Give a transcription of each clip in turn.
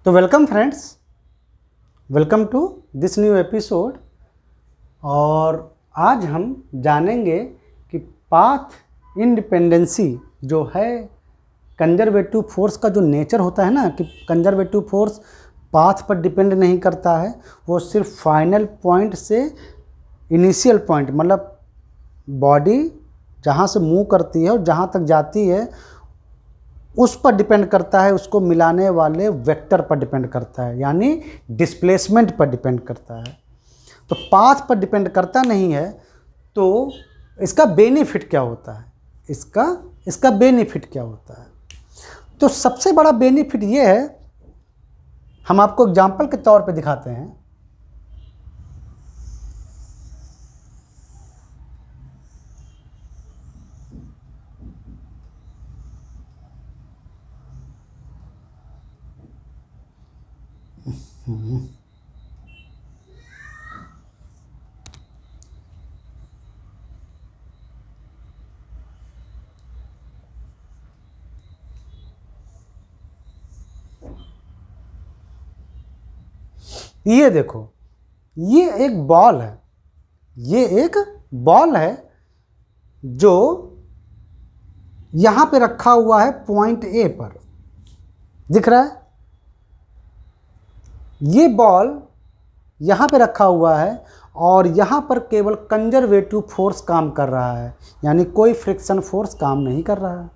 तो welcome friends, welcome to this new episode. और आज हम जानेंगे कि पाथ इंडिपेंडेंसी जो है कंजर्वेटिव फोर्स का जो नेचर होता है ना, कि कंजर्वेटिव फोर्स पाथ पर डिपेंड नहीं करता है, वो सिर्फ फाइनल पॉइंट से इनिशियल पॉइंट मतलब बॉडी जहाँ से मूव करती है और जहाँ तक जाती है उस पर डिपेंड करता है, उसको मिलाने वाले वेक्टर पर डिपेंड करता है, यानी डिस्प्लेसमेंट पर डिपेंड करता है। तो पाथ पर डिपेंड करता नहीं है। तो इसका बेनिफिट क्या होता है, इसका बेनिफिट क्या होता है? तो सबसे बड़ा बेनिफिट ये है, हम आपको एग्जांपल के तौर पे दिखाते हैं। ये देखो, ये एक बॉल है, ये एक बॉल है जो यहां पे रखा हुआ है पॉइंट ए पर, दिख रहा है? ये बॉल यहाँ पे रखा हुआ है और यहाँ पर केवल कंजर्वेटिव फोर्स काम कर रहा है, यानी कोई फ्रिक्शन फोर्स काम नहीं कर रहा है,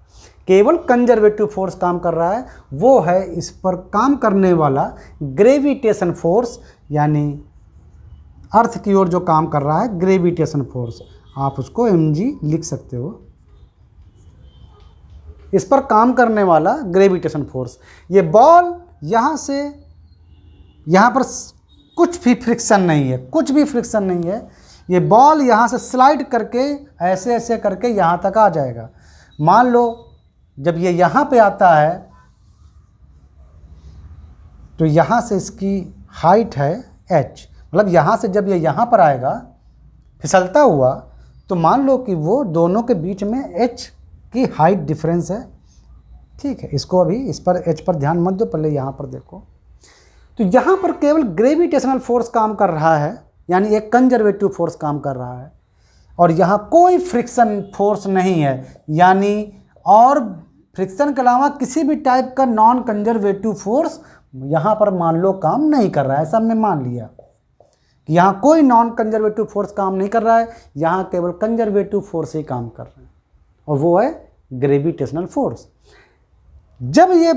केवल कंजर्वेटिव फोर्स काम कर रहा है। वो है इस पर काम करने वाला ग्रेविटेशन फोर्स, यानी अर्थ की ओर जो काम कर रहा है ग्रेविटेशन फोर्स। आप उसको mg लिख सकते हो, इस पर काम करने वाला ग्रेविटेशन फोर्स। ये बॉल यहाँ से यहाँ पर कुछ भी फ्रिक्शन नहीं है, कुछ भी फ्रिक्शन नहीं है। ये बॉल यहाँ से स्लाइड करके ऐसे ऐसे करके यहाँ तक आ जाएगा। मान लो जब ये यहाँ पे आता है तो यहाँ से इसकी हाइट है h, मतलब यहाँ से जब ये यहाँ पर आएगा फिसलता हुआ, तो मान लो कि वो दोनों के बीच में h की हाइट डिफरेंस है। ठीक है, इसको अभी इस पर h पर ध्यान मत दो, पहले यहाँ पर देखो। तो यहाँ पर केवल ग्रेविटेशनल फोर्स काम कर रहा है, यानी एक कंजर्वेटिव फोर्स काम कर रहा है, और यहाँ कोई फ्रिक्शन फोर्स नहीं है, यानी और फ्रिक्शन के अलावा किसी भी टाइप का नॉन कंजर्वेटिव फोर्स यहाँ पर मान लो काम नहीं कर रहा है। ऐसा हमने मान लिया कि यहाँ कोई नॉन कंजर्वेटिव फोर्स काम नहीं कर रहा है, यहाँ केवल कंजर्वेटिव फोर्स ही काम कर रहे हैं, और वो है ग्रेविटेशनल फोर्स। जब ये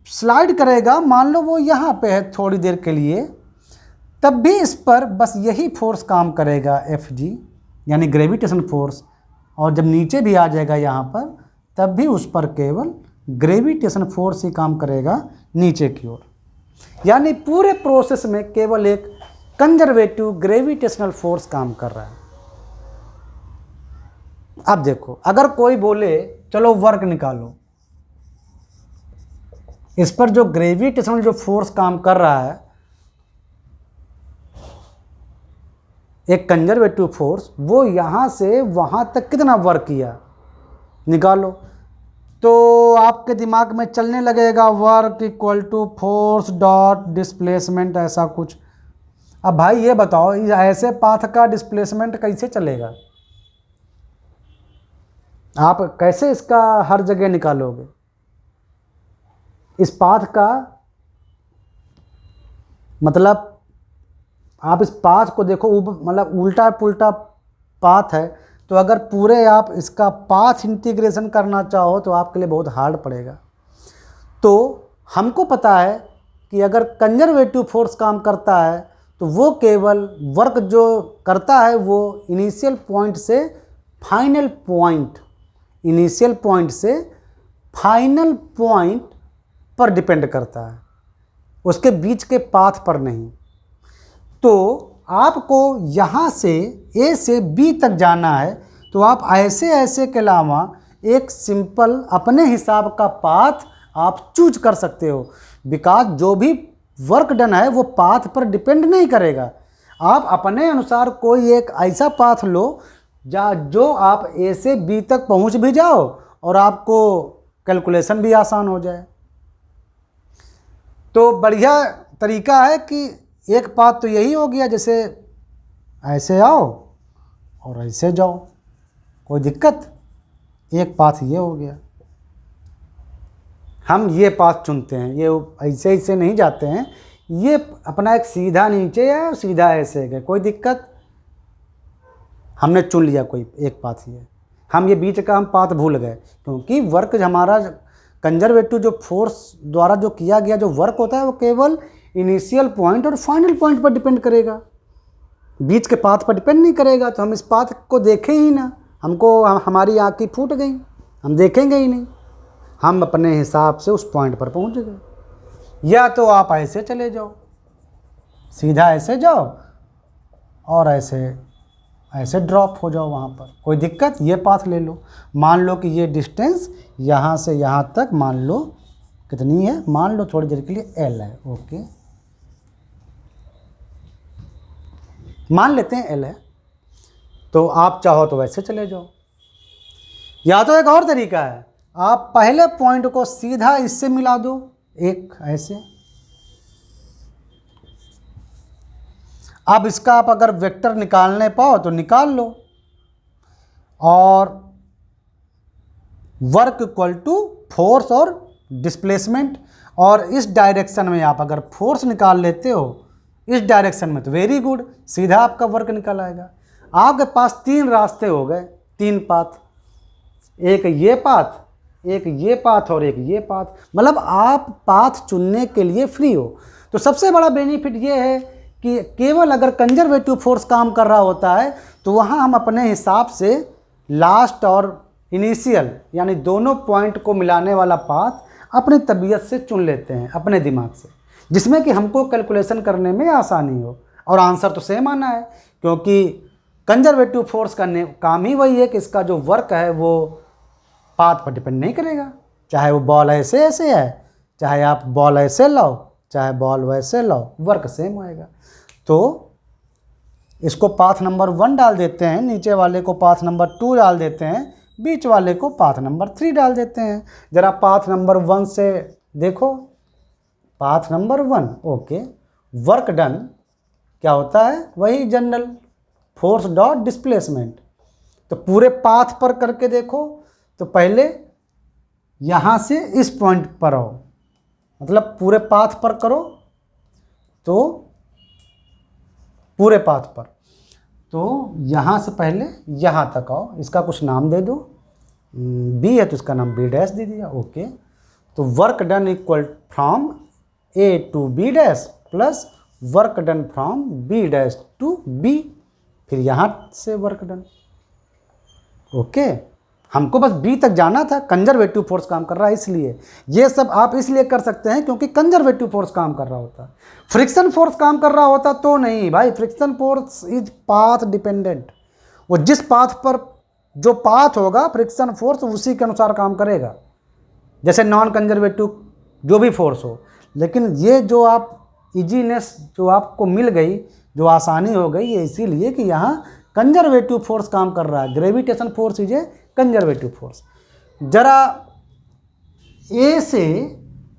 स्लाइड करेगा, मान लो वो यहाँ पे है थोड़ी देर के लिए, तब भी इस पर बस यही फोर्स काम करेगा Fg, यानी ग्रेविटेशन फोर्स। और जब नीचे भी आ जाएगा यहाँ पर, तब भी उस पर केवल ग्रेविटेशन फोर्स ही काम करेगा नीचे की ओर। यानी पूरे प्रोसेस में केवल एक कंजर्वेटिव ग्रेविटेशनल फोर्स काम कर रहा है। अब देखो, अगर कोई बोले चलो वर्क निकालो, इस पर जो ग्रेविटेशनल जो फोर्स काम कर रहा है, एक कंजर्वेटिव फोर्स, वो यहाँ से वहाँ तक कितना वर्क किया निकालो, तो आपके दिमाग में चलने लगेगा work equal to force dot displacement, ऐसा कुछ। अब भाई ये बताओ, ऐसे पाथ का डिस्प्लेसमेंट कैसे चलेगा? आप कैसे इसका हर जगह निकालोगे? इस पाथ का मतलब आप इस पाथ को देखो, मतलब उल्टा पुल्टा पाथ है, तो अगर पूरे आप इसका पाथ इंटीग्रेशन करना चाहो तो आपके लिए बहुत हार्ड पड़ेगा। तो हमको पता है कि अगर कंजर्वेटिव फोर्स काम करता है तो वो केवल वर्क जो करता है वो इनिशियल पॉइंट से फाइनल पॉइंट, इनिशियल पॉइंट से फाइनल पॉइंट पर डिपेंड करता है, उसके बीच के पाथ पर नहीं। तो आपको यहाँ से A से B तक जाना है, तो आप ऐसे ऐसे के अलावा एक सिंपल अपने हिसाब का पाथ आप चूज कर सकते हो, बिकॉज जो भी वर्क डन है वो पाथ पर डिपेंड नहीं करेगा। आप अपने अनुसार कोई एक ऐसा पाथ लो जो आप A से B तक पहुँच भी जाओ और आपको कैलकुलेशन भी आसान हो जाए। तो बढ़िया तरीका है कि एक पाथ तो यही हो गया, जैसे ऐसे आओ और ऐसे जाओ, कोई दिक्कत, एक पाथ ये हो गया। हम ये पाथ चुनते हैं, ये ऐसे ऐसे नहीं जाते हैं, ये अपना एक सीधा नीचे है और सीधा ऐसे गए, कोई दिक्कत। हमने चुन लिया कोई एक पाथ, ये हम ये बीच का हम पाथ भूल गए, क्योंकि वर्क हमारा कंजर्वेटिव जो फोर्स द्वारा जो किया गया जो वर्क होता है वो केवल इनिशियल पॉइंट और फाइनल पॉइंट पर डिपेंड करेगा, बीच के पाथ पर डिपेंड नहीं करेगा। तो हम इस पाथ को देखें ही ना, हमको हमारी आँखें फूट गई, हम देखेंगे ही नहीं, हम अपने हिसाब से उस पॉइंट पर पहुंच गए। या तो आप ऐसे चले जाओ, सीधा ऐसे जाओ और ऐसे ड्रॉप हो जाओ वहाँ पर, कोई दिक्कत। ये पाथ ले लो, मान लो कि ये डिस्टेंस यहाँ से यहाँ तक मान लो कितनी है, मान लो थोड़ी देर के लिए L है, ओके, मान लेते हैं L है। तो आप चाहो तो वैसे चले जाओ, या तो एक और तरीका है, आप पहले पॉइंट को सीधा इससे मिला दो, एक ऐसे। अब इसका आप अगर वेक्टर निकालने पाओ तो निकाल लो, और वर्क इक्वल टू फोर्स और डिस्प्लेसमेंट, और इस डायरेक्शन में आप अगर फोर्स निकाल लेते हो इस डायरेक्शन में तो वेरी गुड, सीधा आपका वर्क निकल आएगा। आपके पास तीन रास्ते हो गए, तीन पाथ, एक ये पाथ, एक ये पाथ और एक ये पाथ, मतलब आप पाथ चुनने के लिए फ्री हो। तो सबसे बड़ा बेनिफिट ये है कि केवल अगर कंजर्वेटिव फोर्स काम कर रहा होता है तो वहाँ हम अपने हिसाब से लास्ट और इनिशियल यानी दोनों पॉइंट को मिलाने वाला पाथ अपनी तबीयत से चुन लेते हैं, अपने दिमाग से, जिसमें कि हमको कैलकुलेशन करने में आसानी हो। और आंसर तो सेम आना है, क्योंकि कंजर्वेटिव फोर्स का काम ही वही है कि इसका जो वर्क है वो पाथ पर डिपेंड नहीं करेगा, चाहे वो बॉल ऐसे ऐसे है, चाहे आप बॉल ऐसे लाओ, चाहे बॉल वैसे लाओ, वर्क सेम आएगा। तो इसको पाथ नंबर 1 डाल देते हैं, नीचे वाले को पाथ नंबर 2 डाल देते हैं, बीच वाले को पाथ नंबर 3 डाल देते हैं। ज़रा पाथ नंबर 1 से देखो, path number 1, okay, work done क्या होता है, वही जनरल फोर्स डॉट डिस्प्लेसमेंट। तो पूरे पाथ पर करके देखो, तो पहले यहाँ से इस पॉइंट पर आओ, मतलब पूरे पाथ पर करो, तो पूरे पाथ पर, तो यहाँ से पहले यहाँ तक आओ, इसका कुछ नाम दे दो, बी है तो इसका नाम बी डैश दे दिया, ओके। तो work done equal from A to B dash plus work done from B dash to B, फिर यहाँ से वर्क डन, ओके। हमको बस बी तक जाना था, कंजर्वेटिव फोर्स काम कर रहा है इसलिए। ये सब आप इसलिए कर सकते हैं क्योंकि कंजर्वेटिव फोर्स काम कर रहा होता। फ्रिक्शन फोर्स काम कर रहा होता तो नहीं भाई, friction force is path dependent, वो जिस पाथ पर जो पाथ होगा फ्रिक्शन फोर्स उसी के अनुसार काम करेगा, जैसे नॉन कंजर्वेटिव जो भी फोर्स हो। लेकिन ये जो आप इजीनेस जो आपको मिल गई, जो आसानी हो गई, ये इसीलिए कि यहाँ कंजर्वेटिव फोर्स काम कर रहा है, gravitation force is a conservative force. जरा ए से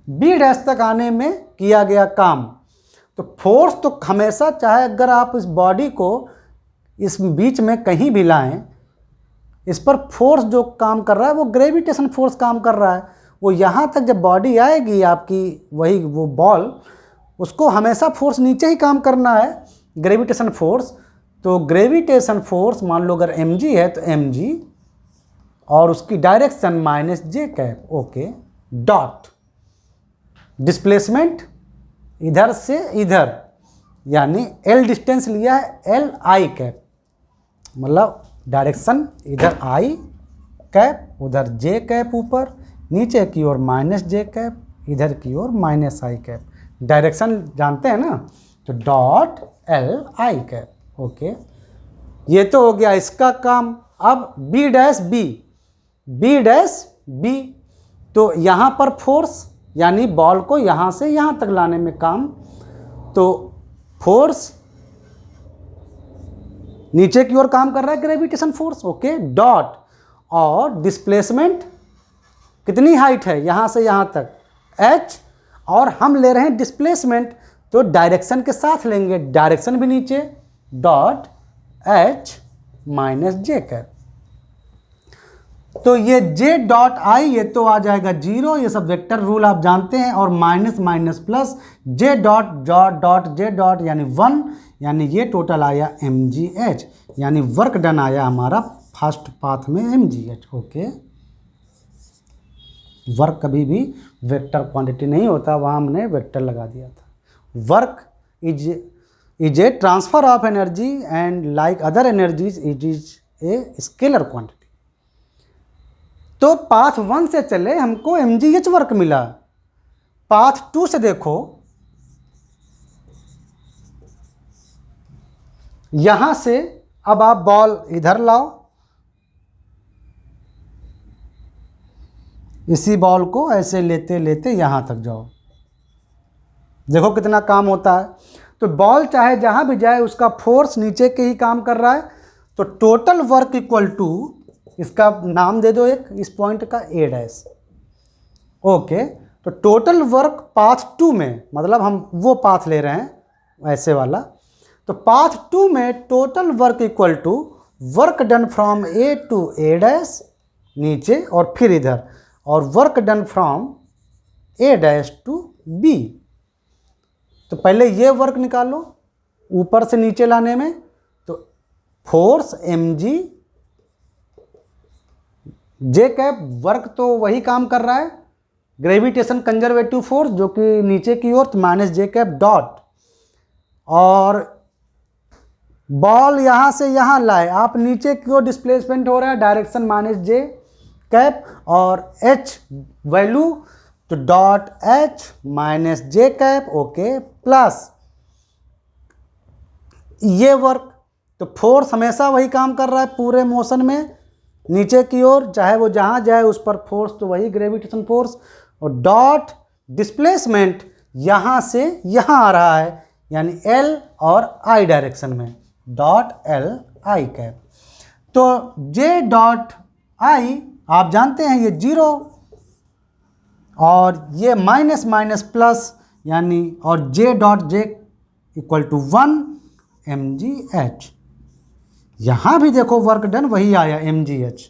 बी डैश तक आने में किया गया काम, तो फोर्स तो हमेशा, चाहे अगर आप इस बॉडी को इस बीच में कहीं भी लाएं, इस पर फोर्स जो काम कर रहा है वो ग्रेविटेशन फोर्स काम कर रहा है। वो यहाँ तक जब बॉडी आएगी आपकी, वही वो बॉल, उसको हमेशा फोर्स नीचे ही काम करना है, ग्रेविटेशन फोर्स। तो ग्रेविटेशन फोर्स मान लो अगर mg है तो mg और उसकी direction -j cap, okay, dot displacement इधर से इधर, यानी l डिस्टेंस लिया है li कैप, मतलब डायरेक्शन इधर i कैप, उधर j कैप ऊपर, नीचे की ओर -j कैप, इधर की ओर -i कैप। डायरेक्शन जानते हैं ना, तो डॉट li कैप, ओके। ये तो हो गया इसका काम। अब B dash B, B dash B, तो यहाँ पर फोर्स यानी बॉल को यहाँ से यहाँ तक लाने में काम, तो फोर्स नीचे की ओर काम कर रहा है, ग्रेविटेशन फोर्स, ओके, डॉट, और डिस्प्लेसमेंट कितनी हाइट है यहाँ से यहाँ तक h, और हम ले रहे हैं डिस्प्लेसमेंट, तो डायरेक्शन के साथ लेंगे, डायरेक्शन भी नीचे, डॉट एच माइनस जे कैप। तो ये जे डॉट आई ये तो आ जाएगा 0, ये सब वेक्टर रूल आप जानते हैं, और minus minus plus J dot dot J dot यानी 1, यानी ये टोटल आया mgh, यानी वर्क डन आया हमारा फर्स्ट पाथ में mgh। ओके, वर्क कभी भी वेक्टर क्वांटिटी नहीं होता, वहाँ हमने वेक्टर लगा दिया था। Work is a transfer of energy and like other energies it is a scalar quantity. तो पाथ 1 से चले हमको mgh वर्क मिला, पाथ 2 से देखो, यहां से अब आप बॉल इधर लाओ, इसी बॉल को ऐसे लेते लेते यहां तक जाओ, देखो कितना काम होता है। तो बॉल चाहे जहां भी जाए उसका फोर्स नीचे के ही काम कर रहा है, तो टोटल वर्क इक्वल टू, इसका नाम दे दो एक, इस पॉइंट का ए डैश। ओके, तो टोटल वर्क पाथ 2 में, मतलब हम वो पाथ ले रहे हैं ऐसे वाला, तो पाथ 2 में total work equal to work done from A to A dash नीचे और फिर इधर, और work done from A dash to B. तो पहले ये वर्क निकालो ऊपर से नीचे लाने में, तो फोर्स mg जे कैप, वर्क तो वही काम कर रहा है, ग्रेविटेशन कंजर्वेटिव फोर्स जो कि नीचे की ओर, तो माइनस जे कैप डॉट, और बॉल यहां से यहां लाए आप, नीचे की ओर डिस्प्लेसमेंट हो रहा है, डायरेक्शन माइनस जे कैप, और एच वैल्यू तो डॉट एच माइनस जे कैप। ओके, प्लस ये वर्क, तो फोर्स हमेशा वही काम कर रहा है पूरे मोशन में नीचे की ओर, चाहे वो जहां जाए उस पर फोर्स तो वही ग्रेविटेशन फोर्स, और डॉट डिस्प्लेसमेंट यहां से यहां आ रहा है, यानी एल और आई डायरेक्शन में, डॉट एल आई कैप। तो जे डॉट आई आप जानते हैं ये 0, और ये माइनस माइनस प्लस, यानी और J dot J equal to 1 mgh। यहां भी देखो वर्क डन वही आया mgh।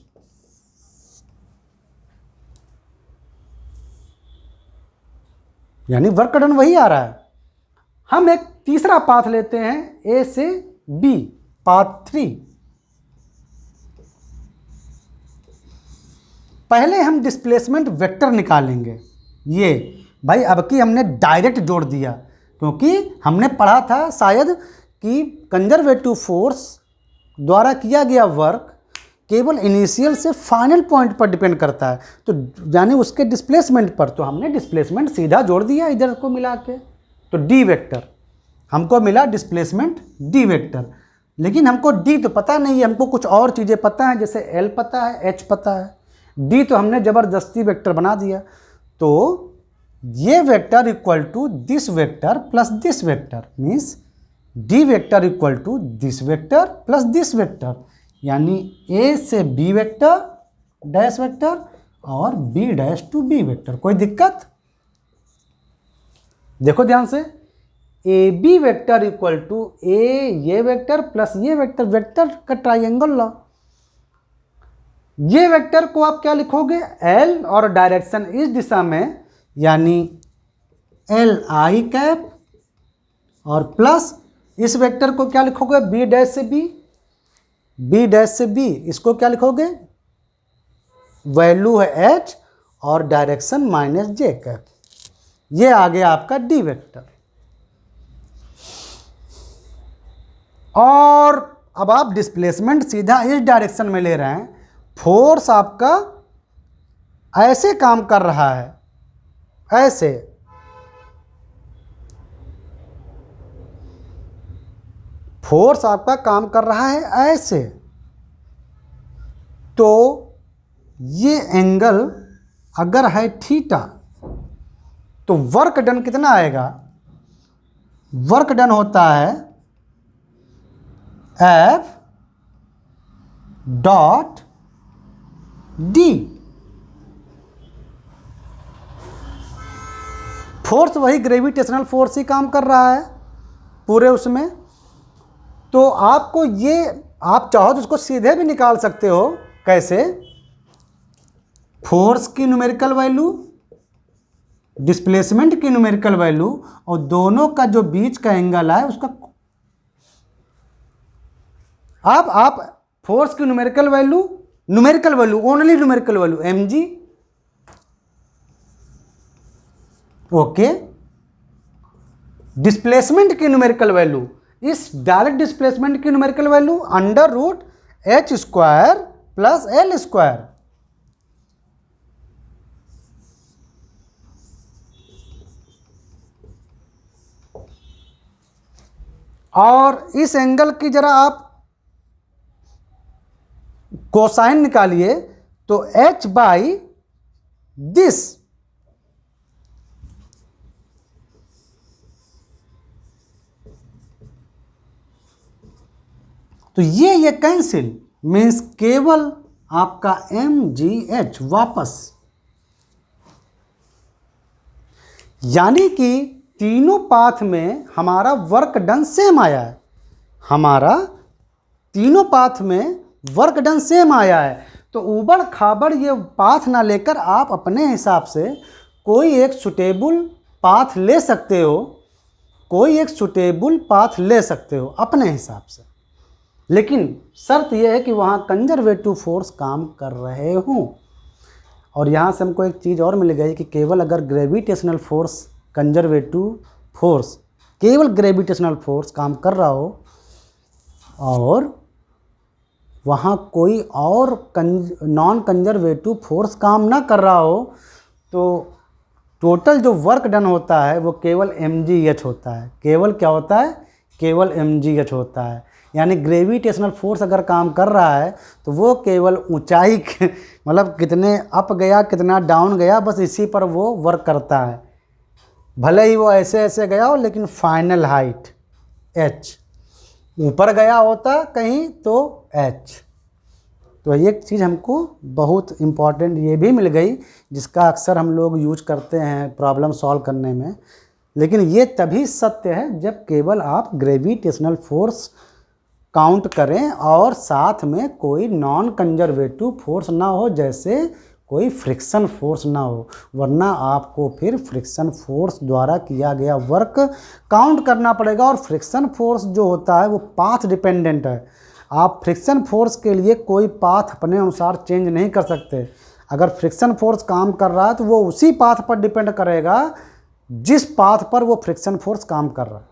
यानी वर्क डन वही आ रहा है। हम एक तीसरा पाथ लेते हैं ए से बी, पाथ 3। पहले हम डिस्प्लेसमेंट वेक्टर निकालेंगे। ये भाई अब की हमने डायरेक्ट जोड़ दिया, क्योंकि हमने पढ़ा था शायद कि कंजर्वेटिव फोर्स द्वारा किया गया वर्क केवल इनिशियल से फाइनल पॉइंट पर डिपेंड करता है, तो यानी उसके डिस्प्लेसमेंट पर, तो हमने डिस्प्लेसमेंट सीधा जोड़ दिया इधर को मिला के, तो डी वेक्टर हमको मिला, डिस्प्लेसमेंट डी वेक्टर। लेकिन हमको डी तो पता नहीं है, हमको कुछ और चीज़ें पता है, जैसे एल पता है, एच पता है, डी तो हमने ज़बरदस्ती वेक्टर बना दिया। तो ये vector equal to this vector plus this vector, means D vector equal to this vector plus this vector, यानी ए से बी वेक्टर डैश वेक्टर और B dash to B vector. कोई दिक्कत? देखो ध्यान से, A B vector equal to A ये vector plus ये वेक्टर, वेक्टर का ट्राइंगल लो। ये वेक्टर को आप क्या लिखोगे, एल और डायरेक्शन इस दिशा में, यानी एल आई कैप, और प्लस इस वेक्टर को क्या लिखोगे, बी डैश से बी, बी डैश से बी, इसको क्या लिखोगे, वैल्यू है एच और डायरेक्शन माइनस जे कैप। ये आ गया आपका डी वेक्टर। और अब आप डिस्प्लेसमेंट सीधा इस डायरेक्शन में ले रहे हैं, फोर्स आपका ऐसे काम कर रहा है, ऐसे, फोर्स आपका काम कर रहा है ऐसे, तो ये एंगल अगर है थीटा, तो वर्क डन कितना आएगा, वर्क डन होता है एफ डॉट डी। फोर्स वही ग्रेविटेशनल फोर्स ही काम कर रहा है पूरे उसमें। तो आपको ये, आप चाहो तो उसको सीधे भी निकाल सकते हो। कैसे? फोर्स की न्यूमेरिकल वैल्यू, डिस्प्लेसमेंट की न्यूमेरिकल वैल्यू, और दोनों का जो बीच का एंगल है उसका। अब आप फोर्स की numerical value only numerical value mg, okay. Displacement की न्यूमेरिकल वैल्यू, इस डायरेक्ट डिस्प्लेसमेंट की numerical value √h² plus L²। और इस एंगल की जरा आप कोसाइन निकालिए तो h बाई दिस, तो ये कैंसिल, मीन्स केवल आपका mgh वापस। यानी कि तीनों पाथ में हमारा वर्क डन सेम आया है, हमारा तीनों पाथ में वर्क डन सेम आया है। तो ऊबड़ खाबड़ ये पाथ ना लेकर आप अपने हिसाब से कोई एक सुटेबल पाथ ले सकते हो, कोई एक सुटेबल पाथ ले सकते हो अपने हिसाब से। लेकिन शर्त यह है कि वहाँ कंजर्वेटिव फोर्स काम कर रहे हों। और यहाँ से हमको एक चीज़ और मिल गई कि केवल अगर ग्रेविटेशनल फोर्स, कंजर्वेटिव फोर्स, केवल ग्रेविटेशनल फोर्स काम कर रहा हो और वहाँ कोई और नॉन कंजर्वेटिव फोर्स काम ना कर रहा हो, तो टोटल जो वर्क डन होता है वो केवल mgh होता है। केवल क्या होता है? केवल mgh होता है। यानी ग्रेविटेशनल फोर्स अगर काम कर रहा है तो वो केवल ऊंचाई मतलब कितने अप गया, कितना डाउन गया, बस इसी पर वो वर्क करता है। भले ही वो ऐसे ऐसे गया हो, लेकिन फाइनल हाइट h, ऊपर गया होता कहीं तो h। तो एक चीज़ हमको बहुत इम्पॉर्टेंट ये भी मिल गई, जिसका अक्सर हम लोग यूज करते हैं प्रॉब्लम सॉल्व करने में। लेकिन ये तभी सत्य है जब केवल आप ग्रेविटेशनल फोर्स काउंट करें और साथ में कोई नॉन कंजर्वेटिव फोर्स ना हो, जैसे कोई फ्रिक्शन फोर्स ना हो। वरना आपको फिर फ्रिक्शन फोर्स द्वारा किया गया वर्क काउंट करना पड़ेगा। और फ्रिक्शन फोर्स जो होता है वो पाथ डिपेंडेंट है। आप फ्रिक्शन फोर्स के लिए कोई पाथ अपने अनुसार चेंज नहीं कर सकते। अगर फ्रिक्शन फोर्स काम कर रहा है तो वो उसी पाथ पर डिपेंड करेगा जिस पाथ पर वो फ्रिक्शन फोर्स काम कर रहा है।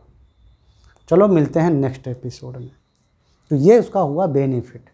चलो मिलते हैं नेक्स्ट एपिसोड में। तो ये उसका हुआ बेनिफिट।